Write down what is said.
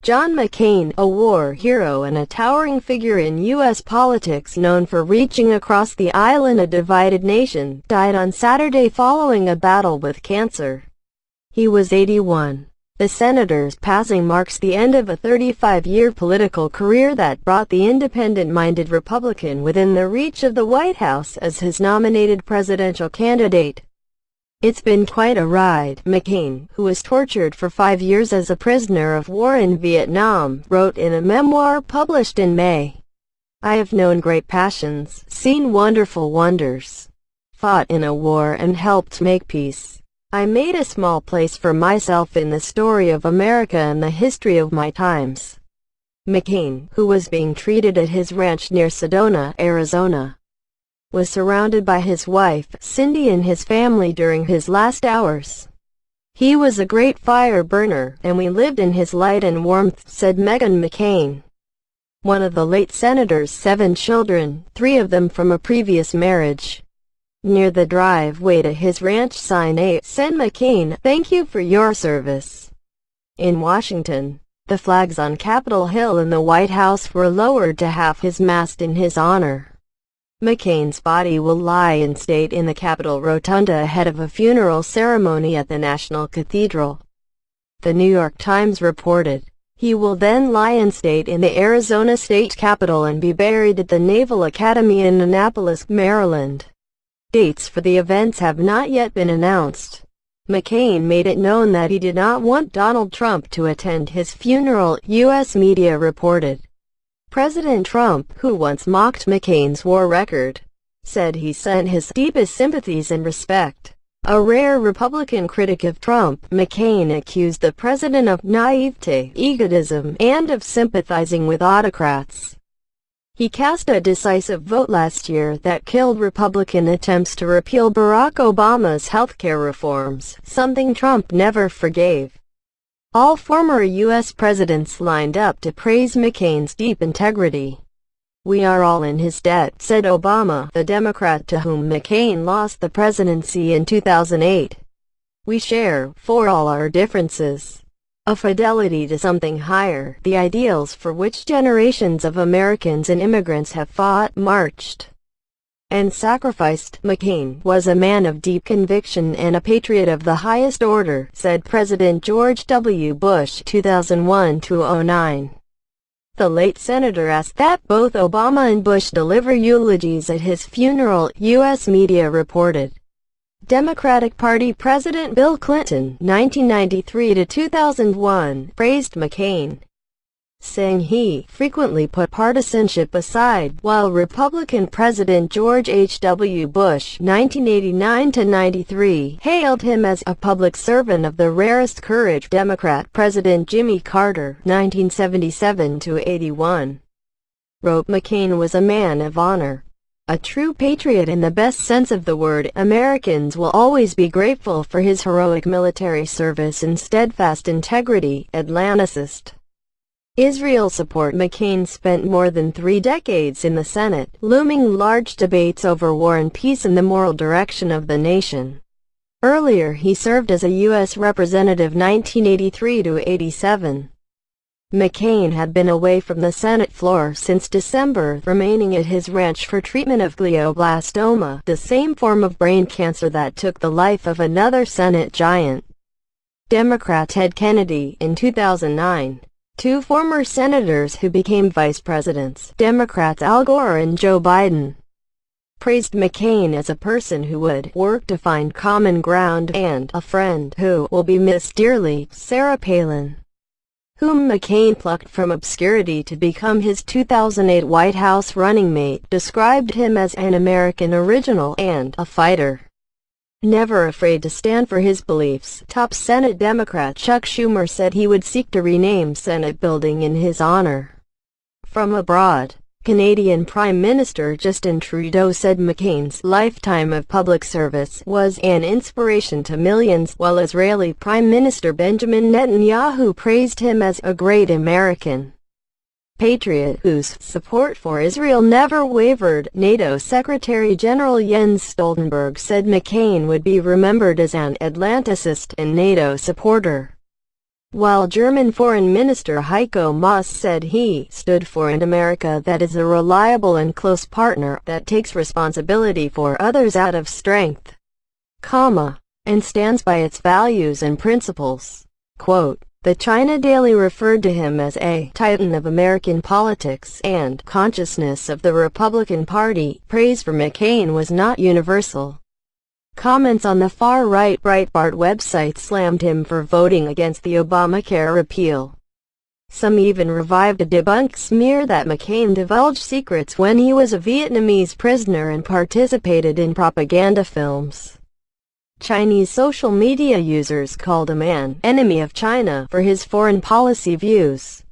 John McCain, a war hero and a towering figure in U.S. politics known for reaching across the aisle in a divided nation, died on Saturday following a battle with cancer. He was 81. The senator's passing marks the end of a 35-year political career that brought the independent-minded Republican within the reach of the White House as his nominated presidential candidate. "It's been quite a ride," McCain, who was tortured for 5 years as a prisoner of war in Vietnam, wrote in a memoir published in May. "I have known great passions, seen wonderful wonders, fought in a war and helped make peace. I made a small place for myself in the story of America and the history of my times." McCain, who was being treated at his ranch near Sedona, Arizona, was surrounded by his wife, Cindy, and his family during his last hours. "He was a great fire burner, and we lived in his light and warmth," said Meghan McCain, one of the late senator's 7 children, 3 of them from a previous marriage. Near the driveway to his ranch sign said McCain, "Thank you for your service." In Washington, the flags on Capitol Hill and the White House were lowered to half his mast in his honor. McCain's body will lie in state in the Capitol Rotunda ahead of a funeral ceremony at the National Cathedral. The New York Times reported, "He will then lie in state in the Arizona State Capitol and be buried at the Naval Academy in Annapolis, Maryland." Dates for the events have not yet been announced. McCain made it known that he did not want Donald Trump to attend his funeral, U.S. media reported. President Trump, who once mocked McCain's war record, said he sent his deepest sympathies and respect. A rare Republican critic of Trump, McCain accused the president of naivete, egotism, and of sympathizing with autocrats. He cast a decisive vote last year that killed Republican attempts to repeal Barack Obama's healthcare reforms, something Trump never forgave. All former U.S. presidents lined up to praise McCain's deep integrity. "We are all in his debt," said Obama, the Democrat to whom McCain lost the presidency in 2008. "We share, for all our differences, a fidelity to something higher, the ideals for which generations of Americans and immigrants have fought, marched, and sacrificed." McCain was a man of deep conviction and a patriot of the highest order, said President George W. Bush, 2001-09. The late senator asked that both Obama and Bush deliver eulogies at his funeral, U.S. media reported. Democratic Party President Bill Clinton, 1993-2001, praised McCain, saying he frequently put partisanship aside, while Republican President George H.W. Bush, 1989-93, hailed him as a public servant of the rarest courage. Democrat President Jimmy Carter, 1977-81, wrote McCain was a man of honor, a true patriot in the best sense of the word. Americans will always be grateful for his heroic military service and steadfast integrity. Atlanticist Israel support. McCain spent more than 3 decades in the Senate, looming large debates over war and peace and the moral direction of the nation. Earlier he served as a U.S. Representative 1983-87. McCain had been away from the Senate floor since December, remaining at his ranch for treatment of glioblastoma, the same form of brain cancer that took the life of another Senate giant, Democrat Ted Kennedy, in 2009. 2 former senators who became vice presidents, Democrats Al Gore and Joe Biden, praised McCain as a person who would work to find common ground and a friend who will be missed dearly. Sarah Palin, whom McCain plucked from obscurity to become his 2008 White House running mate, described him as an American original and a fighter, never afraid to stand for his beliefs. Top Senate Democrat Chuck Schumer said he would seek to rename Senate building in his honor. From abroad, Canadian Prime Minister Justin Trudeau said McCain's lifetime of public service was an inspiration to millions, while Israeli Prime Minister Benjamin Netanyahu praised him as a great American patriot whose support for Israel never wavered. NATO Secretary General Jens Stoltenberg said McCain would be remembered as an Atlanticist and NATO supporter. while German Foreign Minister Heiko Maas said he stood for an America that is a reliable and close partner that takes responsibility for others out of strength, and stands by its values and principles. Quote, the China Daily referred to him as a titan of American politics and consciousness of the Republican Party. Praise for McCain was not universal. Comments on the far-right Breitbart website slammed him for voting against the Obamacare repeal. Some even revived a debunked smear that McCain divulged secrets when he was a Vietnamese prisoner and participated in propaganda films. Chinese social media users called him an enemy of China for his foreign policy views.